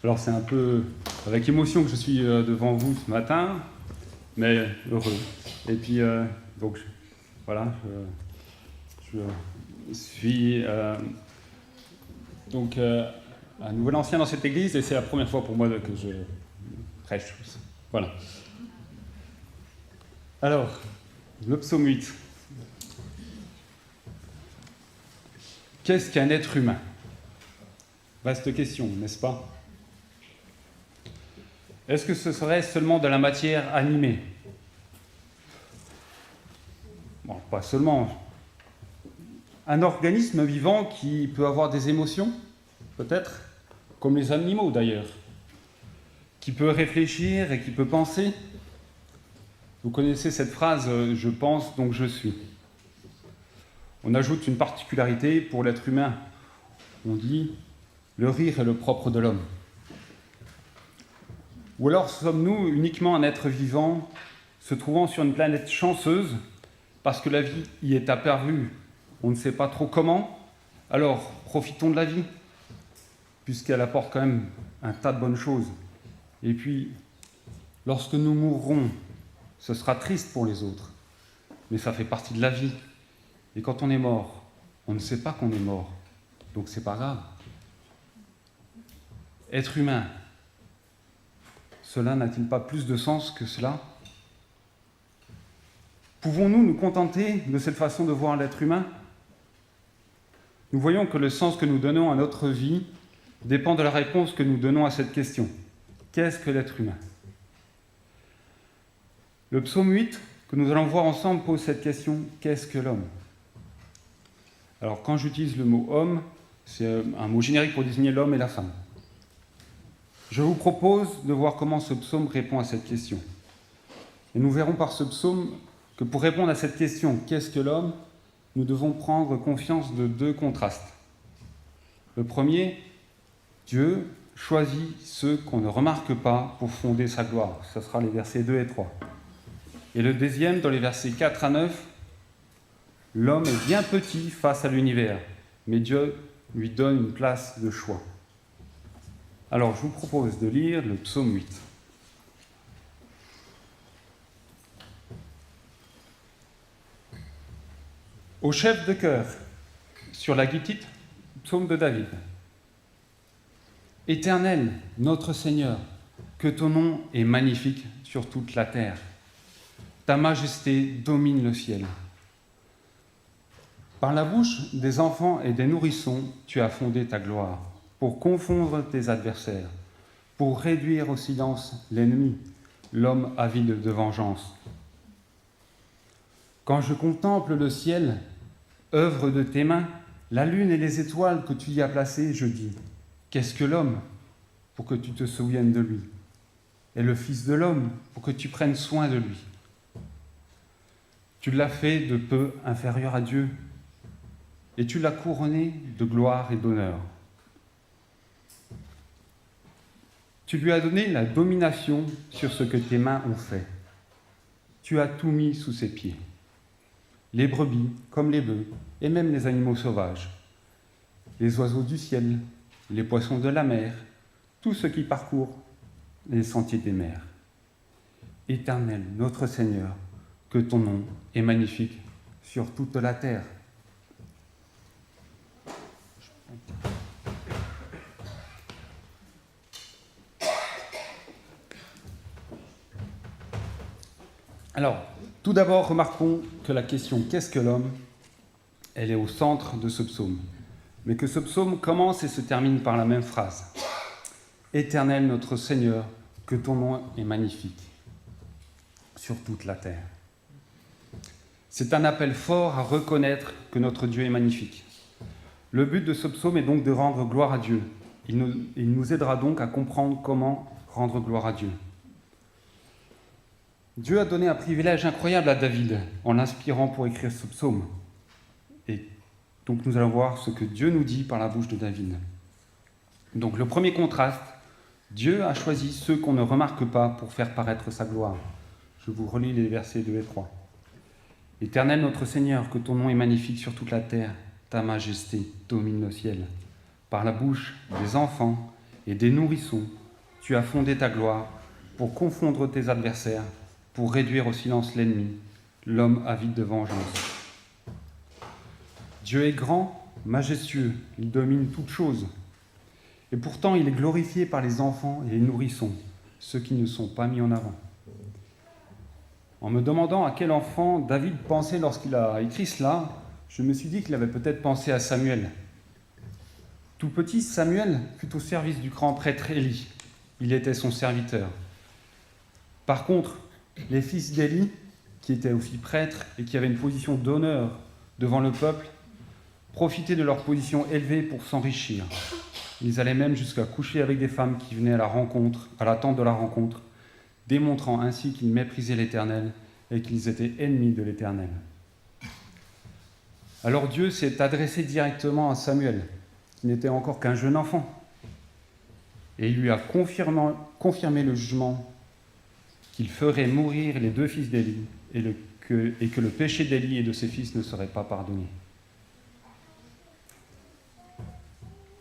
Alors c'est un peu avec émotion que je suis devant vous ce matin, mais heureux. Et puis donc voilà, je suis donc un nouvel ancien dans cette église et c'est la première fois pour moi que je prêche. Voilà. Alors, le psaume 8. Qu'est-ce qu'un être humain? Vaste question, n'est-ce pas? Est-ce que ce serait seulement de la matière animée? Bon, pas seulement. Un organisme vivant qui peut avoir des émotions, peut-être, comme les animaux d'ailleurs, qui peut réfléchir et qui peut penser. Vous connaissez cette phrase « je pense donc je suis ». On ajoute une particularité pour l'être humain. On dit « le rire est le propre de l'homme ». Ou alors sommes-nous uniquement un être vivant se trouvant sur une planète chanceuse parce que la vie y est apparue, on ne sait pas trop comment, alors profitons de la vie, puisqu'elle apporte quand même un tas de bonnes choses. Et puis, lorsque nous mourrons, ce sera triste pour les autres, mais ça fait partie de la vie. Et quand on est mort, on ne sait pas qu'on est mort, donc c'est pas grave. Être humain, cela n'a-t-il pas plus de sens que cela? Pouvons-nous nous contenter de cette façon de voir l'être humain? Nous voyons que le sens que nous donnons à notre vie dépend de la réponse que nous donnons à cette question. Qu'est-ce que l'être humain? Le psaume 8, que nous allons voir ensemble, pose cette question. Qu'est-ce que l'homme? Alors, quand j'utilise le mot « homme », c'est un mot générique pour désigner l'homme et la femme. Je vous propose de voir comment ce psaume répond à cette question. Et nous verrons par ce psaume que pour répondre à cette question « Qu'est-ce que l'homme ?», nous devons prendre conscience de deux contrastes. Le premier, Dieu choisit ceux qu'on ne remarque pas pour fonder sa gloire. Ce sera les versets 2 et 3. Et le deuxième, dans les versets 4 à 9, l'homme est bien petit face à l'univers, mais Dieu lui donne une place de choix. Alors, je vous propose de lire le psaume 8. Au chef de chœur, sur la guitite, psaume de David. Éternel, notre Seigneur, que ton nom est magnifique sur toute la terre. Ta majesté domine le ciel. Par la bouche des enfants et des nourrissons, tu as fondé ta gloire, pour confondre tes adversaires, pour réduire au silence l'ennemi, l'homme avide de vengeance. Quand je contemple le ciel, œuvre de tes mains, la lune et les étoiles que tu y as placées, je dis, qu'est-ce que l'homme pour que tu te souviennes de lui, et le Fils de l'homme pour que tu prennes soin de lui? Tu l'as fait de peu inférieur à Dieu, et tu l'as couronné de gloire et d'honneur. Tu lui as donné la domination sur ce que tes mains ont fait. Tu as tout mis sous ses pieds. Les brebis, comme les bœufs, et même les animaux sauvages, les oiseaux du ciel, les poissons de la mer, tout ce qui parcourt les sentiers des mers. Éternel, notre Seigneur, que ton nom est magnifique sur toute la terre. Alors, tout d'abord, remarquons que la question « Qu'est-ce que l'homme ?», elle est au centre de ce psaume. Mais que ce psaume commence et se termine par la même phrase. « Éternel notre Seigneur, que ton nom est magnifique sur toute la terre. » C'est un appel fort à reconnaître que notre Dieu est magnifique. Le but de ce psaume est donc de rendre gloire à Dieu. Il nous aidera donc à comprendre comment rendre gloire à Dieu. Dieu a donné un privilège incroyable à David en l'inspirant pour écrire ce psaume. Et donc nous allons voir ce que Dieu nous dit par la bouche de David. Donc le premier contraste, Dieu a choisi ceux qu'on ne remarque pas pour faire paraître sa gloire. Je vous relis les versets 2 et 3. Éternel notre Seigneur, que ton nom est magnifique sur toute la terre, ta majesté domine le ciel. Par la bouche des enfants et des nourrissons, tu as fondé ta gloire pour confondre tes adversaires, pour réduire au silence l'ennemi, l'homme avide de vengeance. Dieu est grand, majestueux, il domine toutes choses. Et pourtant, il est glorifié par les enfants et les nourrissons, ceux qui ne sont pas mis en avant. En me demandant à quel enfant David pensait lorsqu'il a écrit cela, je me suis dit qu'il avait peut-être pensé à Samuel. Tout petit, Samuel fut au service du grand prêtre Élie. Il était son serviteur. Par contre, les fils d'Élie, qui étaient aussi prêtres et qui avaient une position d'honneur devant le peuple, profitaient de leur position élevée pour s'enrichir. Ils allaient même jusqu'à coucher avec des femmes qui venaient à l'attente de la rencontre, démontrant ainsi qu'ils méprisaient l'Éternel et qu'ils étaient ennemis de l'Éternel. Alors Dieu s'est adressé directement à Samuel, qui n'était encore qu'un jeune enfant, et il lui a confirmé le jugement qu'il ferait mourir les 2 fils d'Élie et que le péché d'Élie et de ses fils ne serait pas pardonné.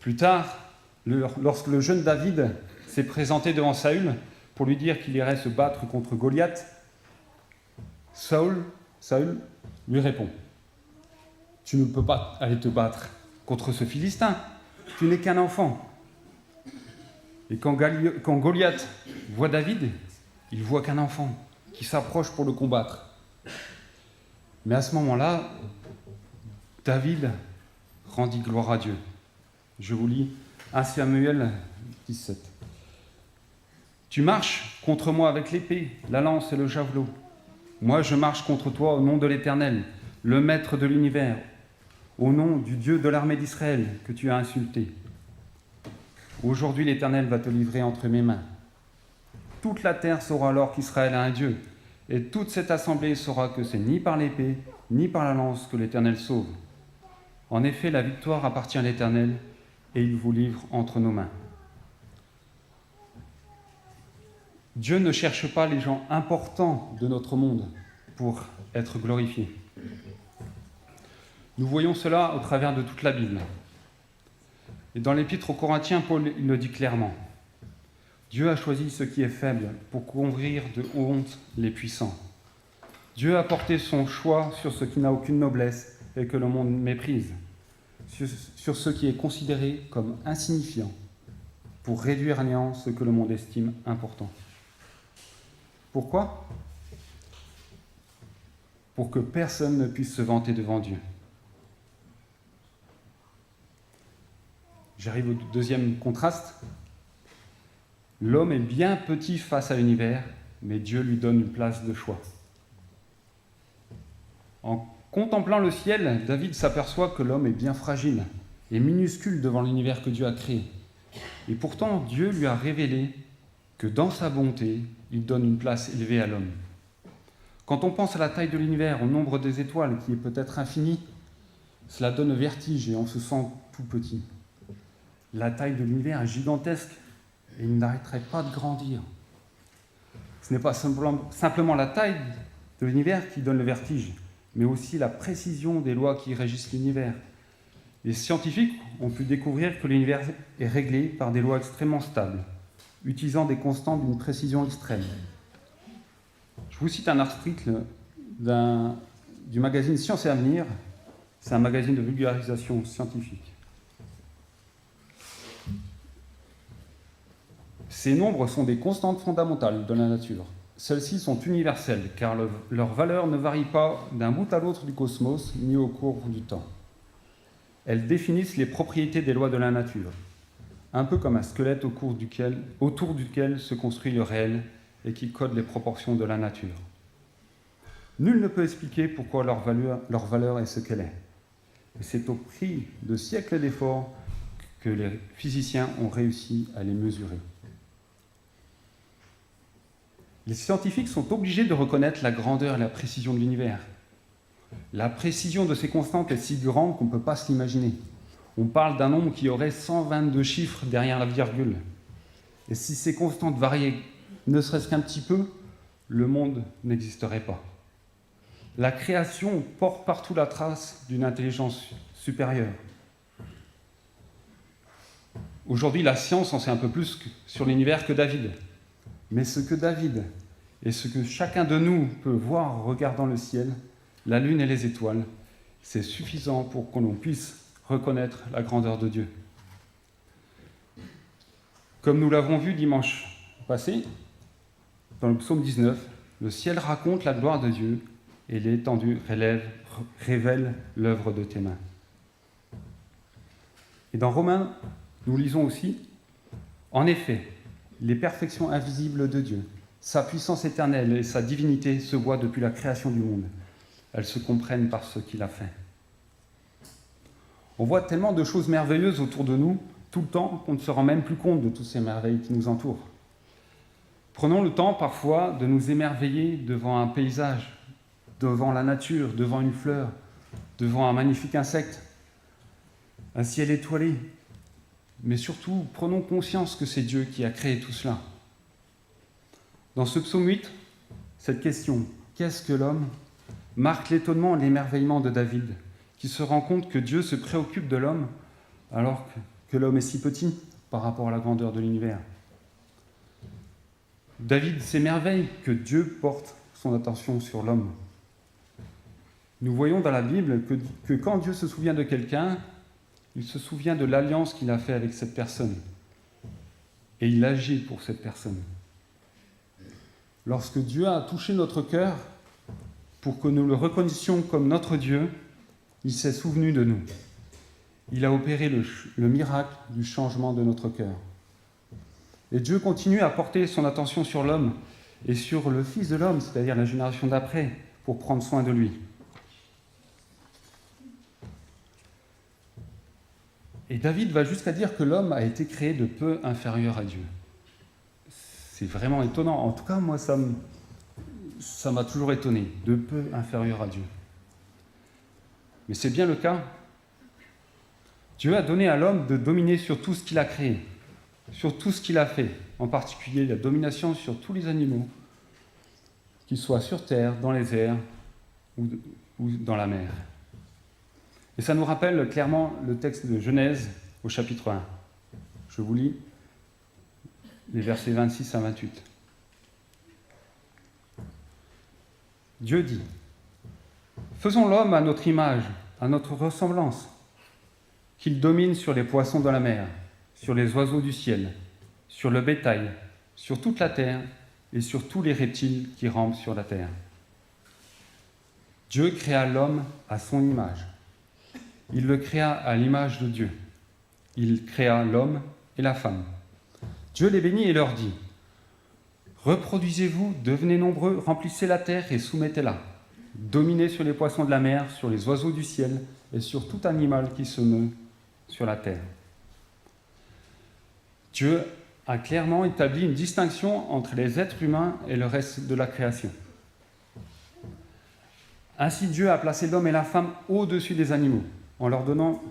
Plus tard, lorsque le jeune David s'est présenté devant Saül pour lui dire qu'il irait se battre contre Goliath, Saül lui répond : « Tu ne peux pas aller te battre contre ce Philistin, tu n'es qu'un enfant. » Et quand Goliath voit David, il voit qu'un enfant qui s'approche pour le combattre. Mais à ce moment-là, David rendit gloire à Dieu. Je vous lis 1 Samuel 17. « Tu marches contre moi avec l'épée, la lance et le javelot. Moi, je marche contre toi au nom de l'Éternel, le Maître de l'univers, au nom du Dieu de l'armée d'Israël que tu as insulté. Aujourd'hui, l'Éternel va te livrer entre mes mains. Toute la terre saura alors qu'Israël a un Dieu, et toute cette assemblée saura que c'est ni par l'épée, ni par la lance que l'Éternel sauve. En effet, la victoire appartient à l'Éternel, et il vous livre entre nos mains. » Dieu ne cherche pas les gens importants de notre monde pour être glorifiés. Nous voyons cela au travers de toute la Bible. Et dans l'Épître aux Corinthiens, Paul il le dit clairement. Dieu a choisi ce qui est faible pour couvrir de honte les puissants. Dieu a porté son choix sur ce qui n'a aucune noblesse et que le monde méprise, sur ce qui est considéré comme insignifiant, pour réduire à néant ce que le monde estime important. Pourquoi ? Pour que personne ne puisse se vanter devant Dieu. J'arrive au deuxième contraste. L'homme est bien petit face à l'univers, mais Dieu lui donne une place de choix. En contemplant le ciel, David s'aperçoit que l'homme est bien fragile et minuscule devant l'univers que Dieu a créé. Et pourtant, Dieu lui a révélé que dans sa bonté, il donne une place élevée à l'homme. Quand on pense à la taille de l'univers, au nombre des étoiles qui est peut-être infini, cela donne vertige et on se sent tout petit. La taille de l'univers est gigantesque et il n'arrêterait pas de grandir. Ce n'est pas simplement la taille de l'univers qui donne le vertige, mais aussi la précision des lois qui régissent l'univers. Les scientifiques ont pu découvrir que l'univers est réglé par des lois extrêmement stables, utilisant des constantes d'une précision extrême. Je vous cite un article du magazine Science et Avenir. C'est un magazine de vulgarisation scientifique. Ces nombres sont des constantes fondamentales de la nature. Celles-ci sont universelles, car leur valeur ne varie pas d'un bout à l'autre du cosmos, ni au cours du temps. Elles définissent les propriétés des lois de la nature, un peu comme un squelette autour duquel se construit le réel et qui code les proportions de la nature. Nul ne peut expliquer pourquoi leur valeur est ce qu'elle est. Et c'est au prix de siècles d'efforts que les physiciens ont réussi à les mesurer. Les scientifiques sont obligés de reconnaître la grandeur et la précision de l'univers. La précision de ces constantes est si grande qu'on ne peut pas se l'imaginer. On parle d'un nombre qui aurait 122 chiffres derrière la virgule. Et si ces constantes variaient ne serait-ce qu'un petit peu, le monde n'existerait pas. La création porte partout la trace d'une intelligence supérieure. Aujourd'hui, la science en sait un peu plus sur l'univers que David. Mais ce que David et ce que chacun de nous peut voir en regardant le ciel, la lune et les étoiles, c'est suffisant pour que l'on puisse reconnaître la grandeur de Dieu. Comme nous l'avons vu dimanche passé, dans le psaume 19, le ciel raconte la gloire de Dieu et l'étendue révèle l'œuvre de tes mains. Et dans Romains, nous lisons aussi, en effet, les perfections invisibles de Dieu, sa puissance éternelle et sa divinité se voient depuis la création du monde. Elles se comprennent par ce qu'il a fait. On voit tellement de choses merveilleuses autour de nous, tout le temps, qu'on ne se rend même plus compte de toutes ces merveilles qui nous entourent. Prenons le temps parfois de nous émerveiller devant un paysage, devant la nature, devant une fleur, devant un magnifique insecte, un ciel étoilé. Mais surtout, prenons conscience que c'est Dieu qui a créé tout cela. Dans ce psaume 8, cette question « Qu'est-ce que l'homme ?» marque l'étonnement et l'émerveillement de David, qui se rend compte que Dieu se préoccupe de l'homme alors que l'homme est si petit par rapport à la grandeur de l'univers. David s'émerveille que Dieu porte son attention sur l'homme. Nous voyons dans la Bible que quand Dieu se souvient de quelqu'un, il se souvient de l'alliance qu'il a faite avec cette personne. Et il agit pour cette personne. Lorsque Dieu a touché notre cœur, pour que nous le reconnaissions comme notre Dieu, il s'est souvenu de nous. Il a opéré le miracle du changement de notre cœur. Et Dieu continue à porter son attention sur l'homme et sur le Fils de l'homme, c'est-à-dire la génération d'après, pour prendre soin de lui. Et David va jusqu'à dire que l'homme a été créé de peu inférieur à Dieu. C'est vraiment étonnant. En tout cas, moi, ça m'a toujours étonné, de peu inférieur à Dieu. Mais c'est bien le cas. Dieu a donné à l'homme de dominer sur tout ce qu'il a créé, sur tout ce qu'il a fait, en particulier la domination sur tous les animaux, qu'ils soient sur terre, dans les airs ou dans la mer. Et ça nous rappelle clairement le texte de Genèse au chapitre 1. Je vous lis les versets 26 à 28. Dieu dit : « Faisons l'homme à notre image, à notre ressemblance, qu'il domine sur les poissons de la mer, sur les oiseaux du ciel, sur le bétail, sur toute la terre et sur tous les reptiles qui rampent sur la terre. » Dieu créa l'homme à son image. Il le créa à l'image de Dieu. Il créa l'homme et la femme. Dieu les bénit et leur dit : « Reproduisez-vous, devenez nombreux, remplissez la terre et soumettez-la. Dominez sur les poissons de la mer, sur les oiseaux du ciel et sur tout animal qui se meut sur la terre. » Dieu a clairement établi une distinction entre les êtres humains et le reste de la création. Ainsi, Dieu a placé l'homme et la femme au-dessus des animaux, en leur donnant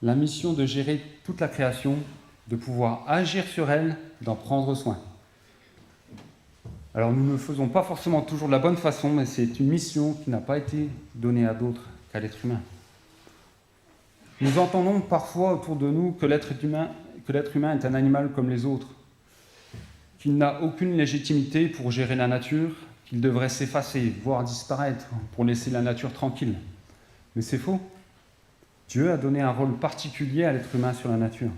la mission de gérer toute la création, de pouvoir agir sur elle, d'en prendre soin. Alors nous ne le faisons pas forcément toujours de la bonne façon, mais c'est une mission qui n'a pas été donnée à d'autres qu'à l'être humain. Nous entendons parfois autour de nous que l'être humain est un animal comme les autres, qu'il n'a aucune légitimité pour gérer la nature, qu'il devrait s'effacer, voire disparaître, pour laisser la nature tranquille. Mais c'est faux. Dieu a donné un rôle particulier à l'être humain sur la nature.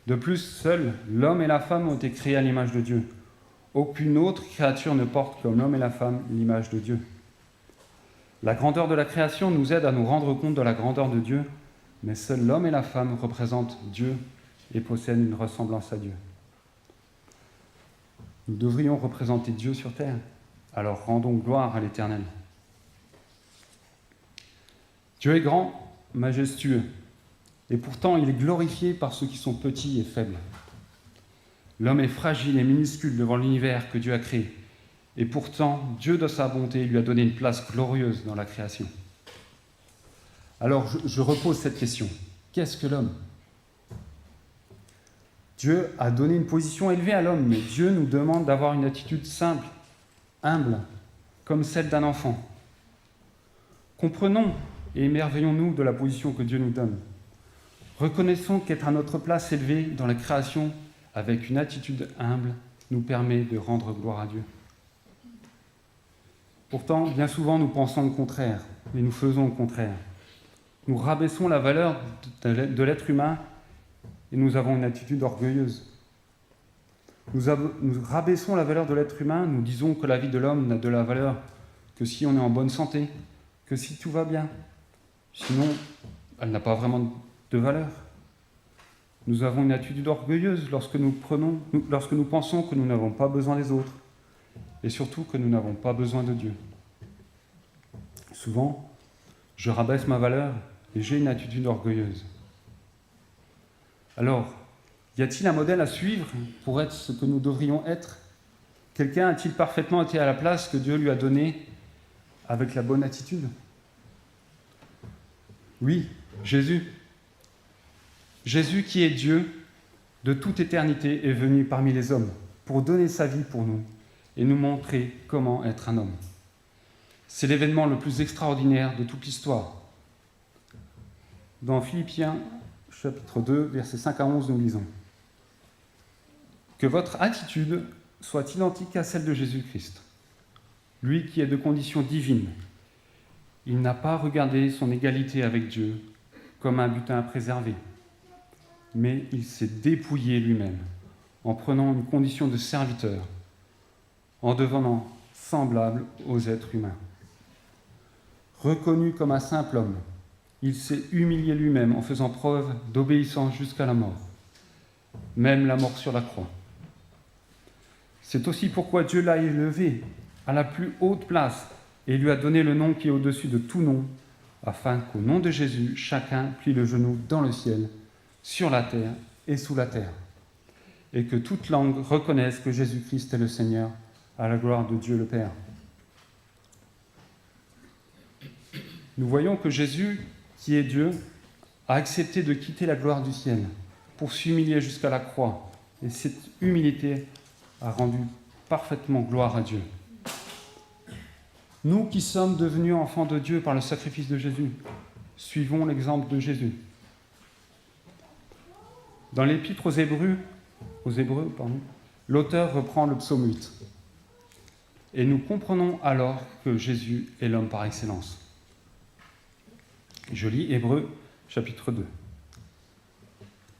De plus, seuls l'homme et la femme ont été créés à l'image de Dieu. Aucune autre créature ne porte comme l'homme et la femme l'image de Dieu. La grandeur de la création nous aide à nous rendre compte de la grandeur de Dieu, mais seuls l'homme et la femme représentent Dieu et possèdent une ressemblance à Dieu. Nous devrions représenter Dieu sur terre, alors rendons gloire à l'Éternel. Dieu est grand, majestueux, et pourtant il est glorifié par ceux qui sont petits et faibles. L'homme est fragile et minuscule devant l'univers que Dieu a créé, et pourtant Dieu de sa bonté lui a donné une place glorieuse dans la création. Alors je repose cette question. Qu'est-ce que l'homme ? Dieu a donné une position élevée à l'homme, mais Dieu nous demande d'avoir une attitude simple, humble, comme celle d'un enfant. Comprenons et émerveillons-nous de la position que Dieu nous donne. Reconnaissons qu'être à notre place élevée dans la création avec une attitude humble nous permet de rendre gloire à Dieu. Pourtant, bien souvent, nous pensons le contraire, et nous faisons le contraire. Nous rabaissons la valeur de l'être humain et nous avons une attitude orgueilleuse. Nous rabaissons la valeur de l'être humain, nous disons que la vie de l'homme n'a de la valeur que si on est en bonne santé, que si tout va bien. Sinon, elle n'a pas vraiment de valeur. Nous avons une attitude orgueilleuse lorsque nous pensons que nous n'avons pas besoin des autres et surtout que nous n'avons pas besoin de Dieu. Souvent, je rabaisse ma valeur et j'ai une attitude orgueilleuse. Alors, y a-t-il un modèle à suivre pour être ce que nous devrions être ? Quelqu'un a-t-il parfaitement été à la place que Dieu lui a donnée avec la bonne attitude ? Oui, Jésus. Jésus qui est Dieu de toute éternité est venu parmi les hommes pour donner sa vie pour nous et nous montrer comment être un homme. C'est l'événement le plus extraordinaire de toute l'histoire. Dans Philippiens, chapitre 2, versets 5 à 11, nous lisons « Que votre attitude soit identique à celle de Jésus-Christ, lui qui est de condition divine. Il n'a pas regardé son égalité avec Dieu comme un butin à préserver, mais il s'est dépouillé lui-même en prenant une condition de serviteur, en devenant semblable aux êtres humains. Reconnu comme un simple homme, il s'est humilié lui-même en faisant preuve d'obéissance jusqu'à la mort, même la mort sur la croix. C'est aussi pourquoi Dieu l'a élevé à la plus haute place et lui a donné le nom qui est au-dessus de tout nom, afin qu'au nom de Jésus, chacun plie le genou dans le ciel, sur la terre et sous la terre, et que toute langue reconnaisse que Jésus-Christ est le Seigneur, à la gloire de Dieu le Père. Nous voyons que Jésus, qui est Dieu, a accepté de quitter la gloire du ciel pour s'humilier jusqu'à la croix, et cette humilité a rendu parfaitement gloire à Dieu. Nous qui sommes devenus enfants de Dieu par le sacrifice de Jésus, suivons l'exemple de Jésus. Dans l'Épître aux Hébreux, l'auteur reprend le psaume 8. Et nous comprenons alors que Jésus est l'homme par excellence. Je lis Hébreux, chapitre 2.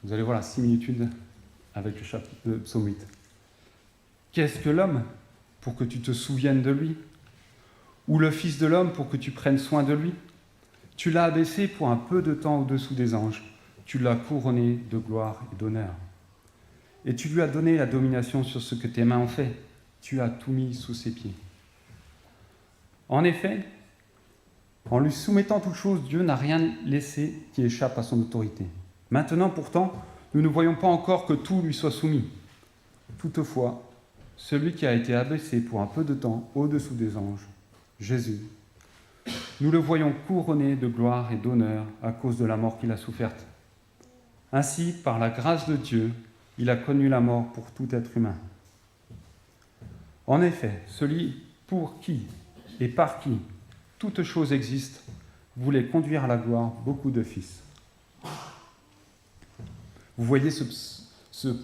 Vous allez voir la similitude avec le psaume 8. Qu'est-ce que l'homme pour que tu te souviennes de lui ? Ou le Fils de l'homme pour que tu prennes soin de lui ? Tu l'as abaissé pour un peu de temps au-dessous des anges. Tu l'as couronné de gloire et d'honneur. Et tu lui as donné la domination sur ce que tes mains ont fait. Tu as tout mis sous ses pieds. En effet, en lui soumettant toutes choses, Dieu n'a rien laissé qui échappe à son autorité. Maintenant, pourtant, nous ne voyons pas encore que tout lui soit soumis. Toutefois, celui qui a été abaissé pour un peu de temps au-dessous des anges, Jésus, nous le voyons couronné de gloire et d'honneur à cause de la mort qu'il a soufferte. Ainsi, par la grâce de Dieu, il a connu la mort pour tout être humain. En effet, celui pour qui et par qui toute chose existe voulait conduire à la gloire beaucoup de fils. Vous voyez ce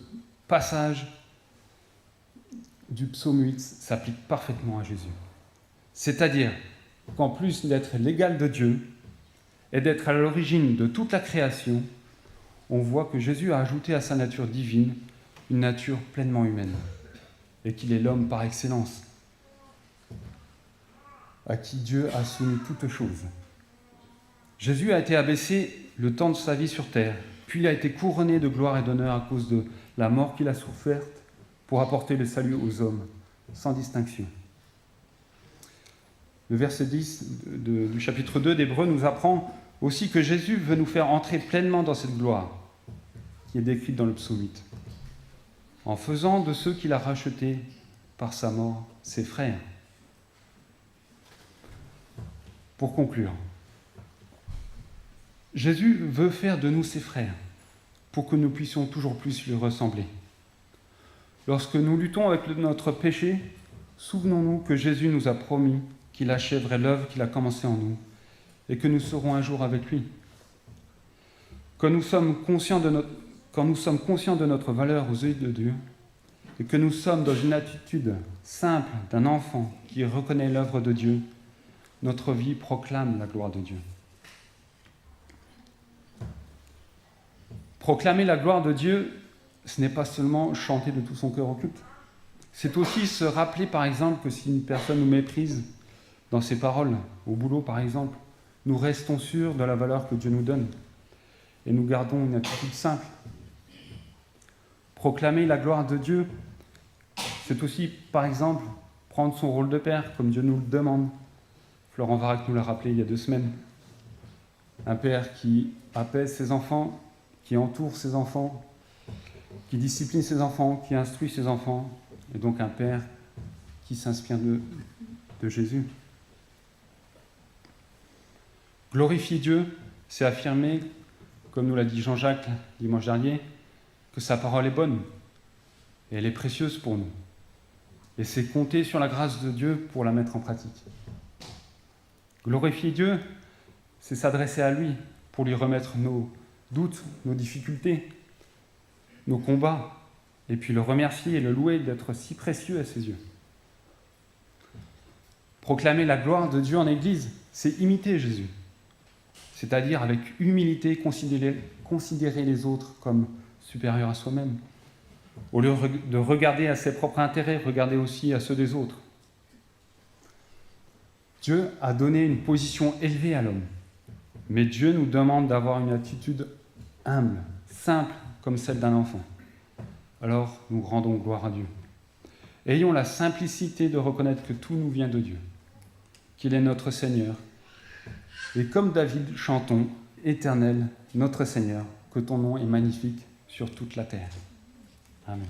passage du psaume 8 s'applique parfaitement à Jésus. C'est-à-dire qu'en plus d'être l'égal de Dieu et d'être à l'origine de toute la création, on voit que Jésus a ajouté à sa nature divine une nature pleinement humaine et qu'il est l'homme par excellence, à qui Dieu a soumis toutes choses. Jésus a été abaissé le temps de sa vie sur terre, puis il a été couronné de gloire et d'honneur à cause de la mort qu'il a soufferte pour apporter le salut aux hommes, sans distinction. Le verset 10 du chapitre 2 d'Hébreux nous apprend aussi que Jésus veut nous faire entrer pleinement dans cette gloire qui est décrite dans le psaume 8, en faisant de ceux qu'il a rachetés par sa mort ses frères. Pour conclure, Jésus veut faire de nous ses frères pour que nous puissions toujours plus lui ressembler. Lorsque nous luttons avec notre péché, souvenons-nous que Jésus nous a promis qu'il achèverait l'œuvre qu'il a commencée en nous et que nous serons un jour avec lui. quand nous sommes conscients de notre valeur aux yeux de Dieu, et que nous sommes dans une attitude simple d'un enfant qui reconnaît l'œuvre de Dieu, notre vie proclame la gloire de Dieu. Proclamer la gloire de Dieu, ce n'est pas seulement chanter de tout son cœur au culte. C'est aussi se rappeler, par exemple, que si une personne nous méprise dans ses paroles, au boulot par exemple, nous restons sûrs de la valeur que Dieu nous donne et nous gardons une attitude simple. Proclamer la gloire de Dieu, c'est aussi, par exemple, prendre son rôle de père, comme Dieu nous le demande. Florent Varac nous l'a rappelé il y a 2 semaines. Un père qui apaise ses enfants, qui entoure ses enfants, qui discipline ses enfants, qui instruit ses enfants, et donc un père qui s'inspire de Jésus. Glorifier Dieu, c'est affirmer, comme nous l'a dit Jean-Jacques dimanche dernier, que sa parole est bonne, et elle est précieuse pour nous. Et c'est compter sur la grâce de Dieu pour la mettre en pratique. Glorifier Dieu, c'est s'adresser à lui pour lui remettre nos doutes, nos difficultés, nos combats, et puis le remercier et le louer d'être si précieux à ses yeux. Proclamer la gloire de Dieu en Église, c'est imiter Jésus, c'est-à-dire avec humilité considérer les autres comme supérieurs à soi-même. Au lieu de regarder à ses propres intérêts, regarder aussi à ceux des autres. Dieu a donné une position élevée à l'homme, mais Dieu nous demande d'avoir une attitude humble, simple, comme celle d'un enfant. Alors, nous rendons gloire à Dieu. Ayons la simplicité de reconnaître que tout nous vient de Dieu, qu'il est notre Seigneur. Et comme David, chantons, Éternel, notre Seigneur, que ton nom est magnifique sur toute la terre. Amen.